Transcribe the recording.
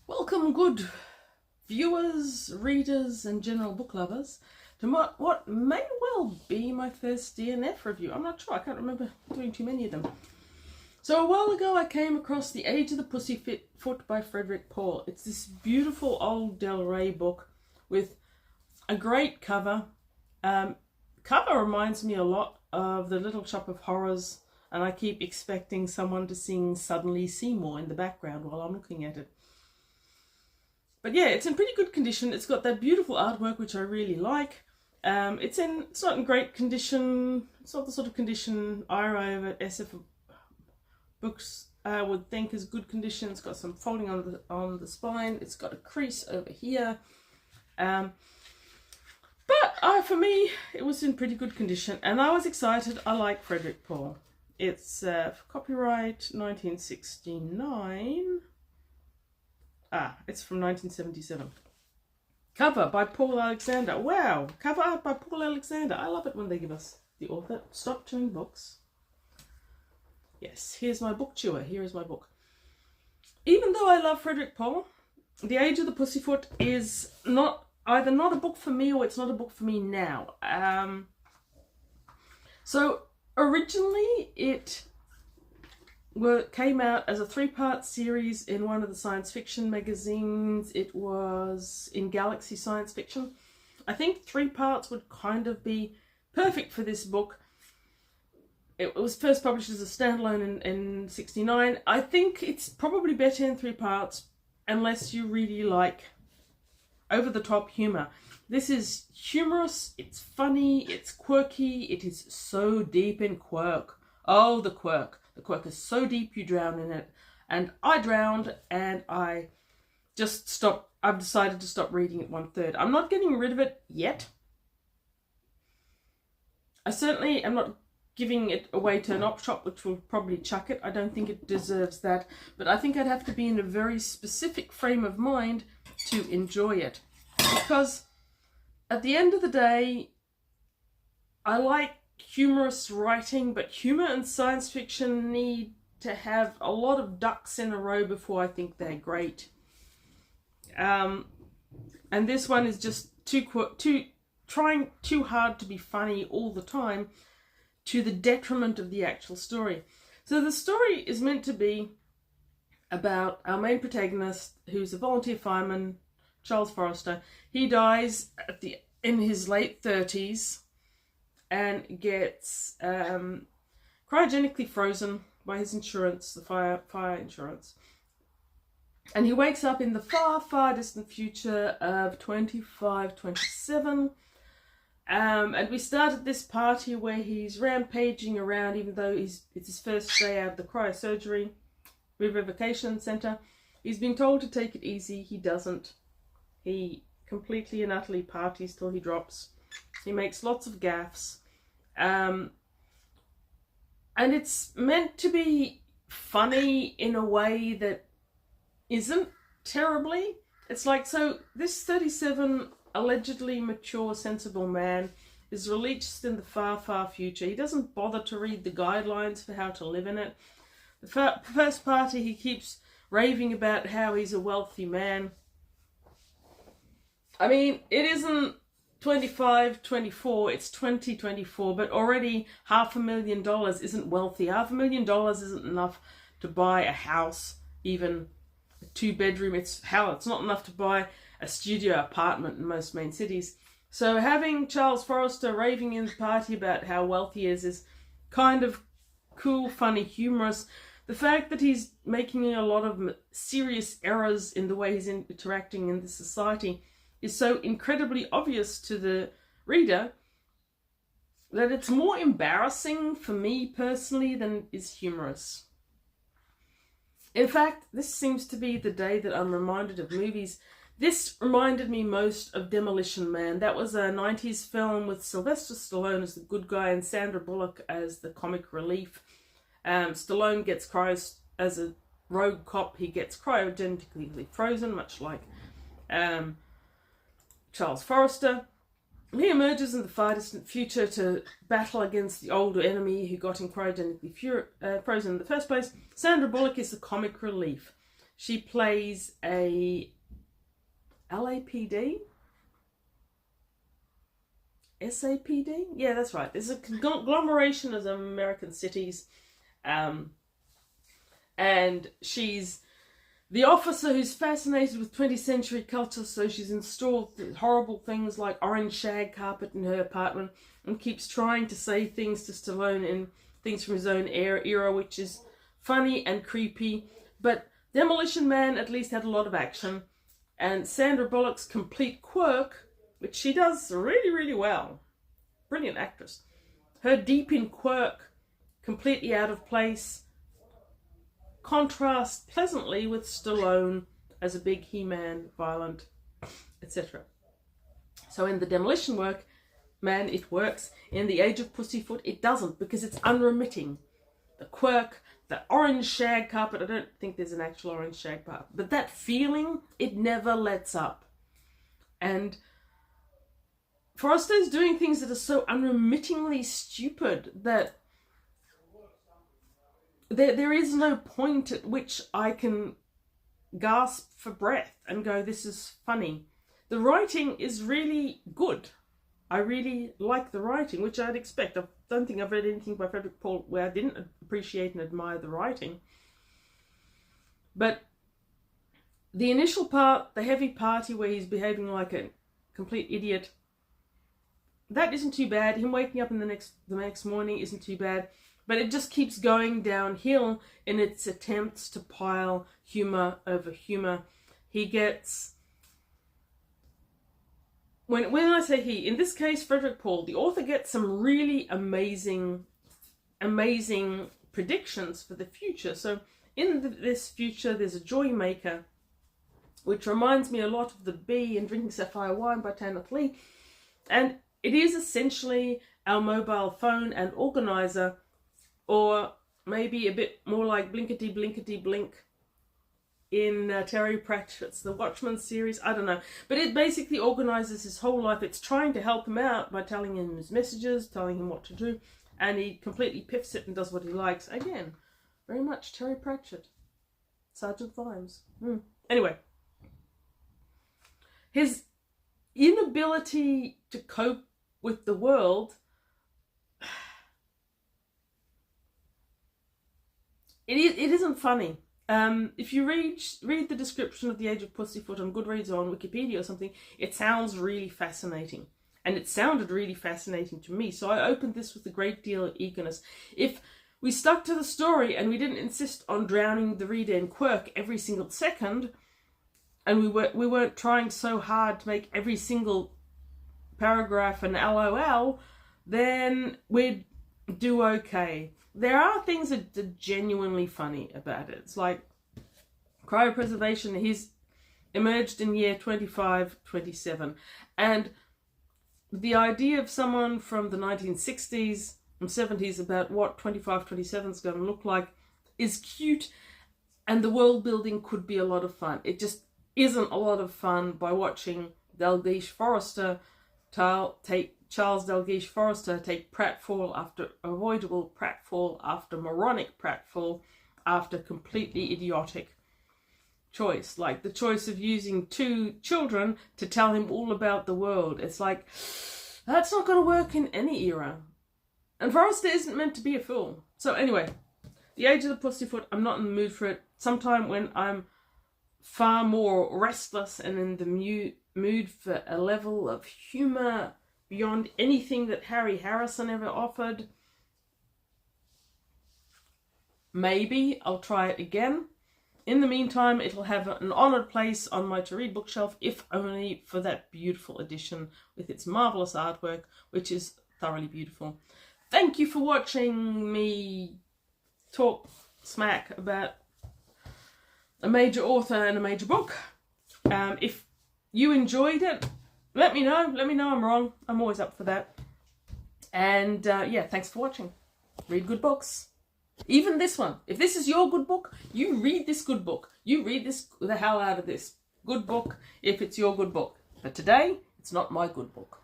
Welcome, good viewers, readers, and general book lovers, to what may well be my first DNF review. I'm not sure, I can't remember doing too many of them. So a while ago I came across The Age of the Pussyfoot by Frederik Pohl. It's this beautiful old Del Rey book with a great cover. Cover reminds me a lot of The Little Shop of Horrors, and I keep expecting someone to sing Suddenly Seymour in the background while I'm looking at it. But yeah, it's in pretty good condition. It's got that beautiful artwork, which I really like. It's not in great condition. It's not the sort of condition I arrive at SF Books would think is good condition. It's got some folding on the spine. It's got a crease over here. But for me, it was in pretty good condition, and I was excited. I like Frederik Pohl. It's copyright 1969. It's from 1977. Cover by Paul Alexander. Wow, cover art by Paul Alexander. I love it when they give us the author. Stop chewing books. Yes, here's my book chewer. Here is my book. Even though I love Frederik Pohl, The Age of the Pussyfoot is either not a book for me or it's not a book for me now. So originally it came out as a 3-part series in one of the science fiction magazines. It was in Galaxy Science Fiction. I think 3 parts would kind of be perfect for this book. It was first published as a standalone in 69. I think it's probably better in 3 parts unless you really like over-the-top humour. This is humorous, it's funny, it's quirky, it is so deep in quirk. Oh, the quirk. The quirk is so deep you drown in it. And I drowned, and I just stopped. I've decided to stop reading it 1/3. I'm not getting rid of it yet. I certainly am not giving it away to an op shop, which will probably chuck it. I don't think it deserves that. But I think I'd have to be in a very specific frame of mind to enjoy it. Because at the end of the day, I like humorous writing, but humour and science fiction need to have a lot of ducks in a row before I think they're great. And this one is just trying too hard to be funny all the time, to the detriment of the actual story. So the story is meant to be about our main protagonist, who's a volunteer fireman, Charles Forrester. He dies in his late 30s and gets cryogenically frozen by his insurance, the fire insurance. And he wakes up in the far, far distant future of 2527. And we start at this party where he's rampaging around, even though it's his first day out of the cryosurgery revivification center. He's been told to take it easy. He doesn't. He completely and utterly parties till he drops. He makes lots of gaffes. And it's meant to be funny in a way that isn't terribly. It's like, so this 37 allegedly mature, sensible man is released in the far, far future. He doesn't bother to read the guidelines for how to live in it. The first party, he keeps raving about how he's a wealthy man. I mean, it isn't 25-24, it's 2024, but already $500,000 isn't wealthy. $500,000 isn't enough to buy a house, even a 2-bedroom. It's not enough to buy a studio apartment in most main cities. So having Charles Forrester raving in the party about how wealthy he is kind of cool, funny, humorous. The fact that he's making a lot of serious errors in the way he's interacting in the society is so incredibly obvious to the reader that it's more embarrassing for me personally than is humorous. In fact, this seems to be the day that I'm reminded of movies. This reminded me most of Demolition Man. That was a 90s film with Sylvester Stallone as the good guy and Sandra Bullock as the comic relief. Stallone gets as a rogue cop, he gets cryogenically frozen, much like Charles Forrester. He emerges in the far distant future to battle against the older enemy who got him cryogenically frozen in the first place. Sandra Bullock is the comic relief. She plays a LAPD? SAPD? Yeah, that's right. There's a conglomeration of American cities. And she's the officer who's fascinated with 20th century culture, so she's installed horrible things like orange shag carpet in her apartment and keeps trying to say things to Stallone in things from his own era, which is funny and creepy. But Demolition Man at least had a lot of action. And Sandra Bullock's complete quirk, which she does really, really well. Brilliant actress. Her deep in quirk, completely out of place, contrasts pleasantly with Stallone as a big He-Man, violent, etc. So in the Demolition Man, it works. In the Age of Pussyfoot, it doesn't, because it's unremitting. The quirk, the orange shag carpet, I don't think there's an actual orange shag carpet, but that feeling, it never lets up. And Forrester's doing things that are so unremittingly stupid that there is no point at which I can gasp for breath and go, this is funny. The writing is really good. I really like the writing, which I'd expect. I don't think I've read anything by Frederik Pohl where I didn't appreciate and admire the writing. But the initial part, the heavy party where he's behaving like a complete idiot, that isn't too bad. Him waking up in the next morning isn't too bad. But it just keeps going downhill in its attempts to pile humour over humour. He gets... When I say he, in this case, Frederik Pohl, the author gets some really amazing predictions for the future. So in this future, there's a joy maker, which reminds me a lot of The Bee and Drinking Sapphire Wine by Tanith Lee. And it is essentially our mobile phone and organizer, or maybe a bit more like Blinkety Blinkety Blink in Terry Pratchett's The Watchmen series. I don't know. But it basically organizes his whole life. It's trying to help him out by telling him his messages, telling him what to do. And he completely piffs it and does what he likes. Again, very much Terry Pratchett. Sergeant Vimes. Anyway. His inability to cope with the world... It isn't funny. If you read the description of the Age of Pussyfoot on Goodreads or on Wikipedia or something, it sounds really fascinating. And it sounded really fascinating to me. So I opened this with a great deal of eagerness. If we stuck to the story and we didn't insist on drowning the reader in quirk every single second, and we weren't trying so hard to make every single paragraph an LOL, then we'd do okay. There are things that are genuinely funny about it. It's like cryopreservation. He's emerged in year 2527. And the idea of someone from the 1960s and 70s about what 2527 is going to look like is cute. And the world building could be a lot of fun. It just isn't a lot of fun by watching Dalgleish Forrester Charles Dalgleish Forrester take pratfall after avoidable pratfall after moronic pratfall after completely idiotic choice. Like the choice of using 2 children to tell him all about the world. It's like, that's not going to work in any era. And Forrester isn't meant to be a fool. So anyway, The Age of the Pussyfoot, I'm not in the mood for it. Sometime when I'm far more restless and in the mood for a level of humour beyond anything that Harry Harrison ever offered, maybe I'll try it again. In the meantime, it'll have an honoured place on my to-read bookshelf, if only for that beautiful edition with its marvellous artwork, which is thoroughly beautiful. Thank you for watching me talk smack about a major author and a major book. If you enjoyed it, let me know. Let me know I'm wrong. I'm always up for that. And yeah, thanks for watching. Read good books. Even this one. If this is your good book, you read this good book. You read this the hell out of this good book if it's your good book. But today, it's not my good book.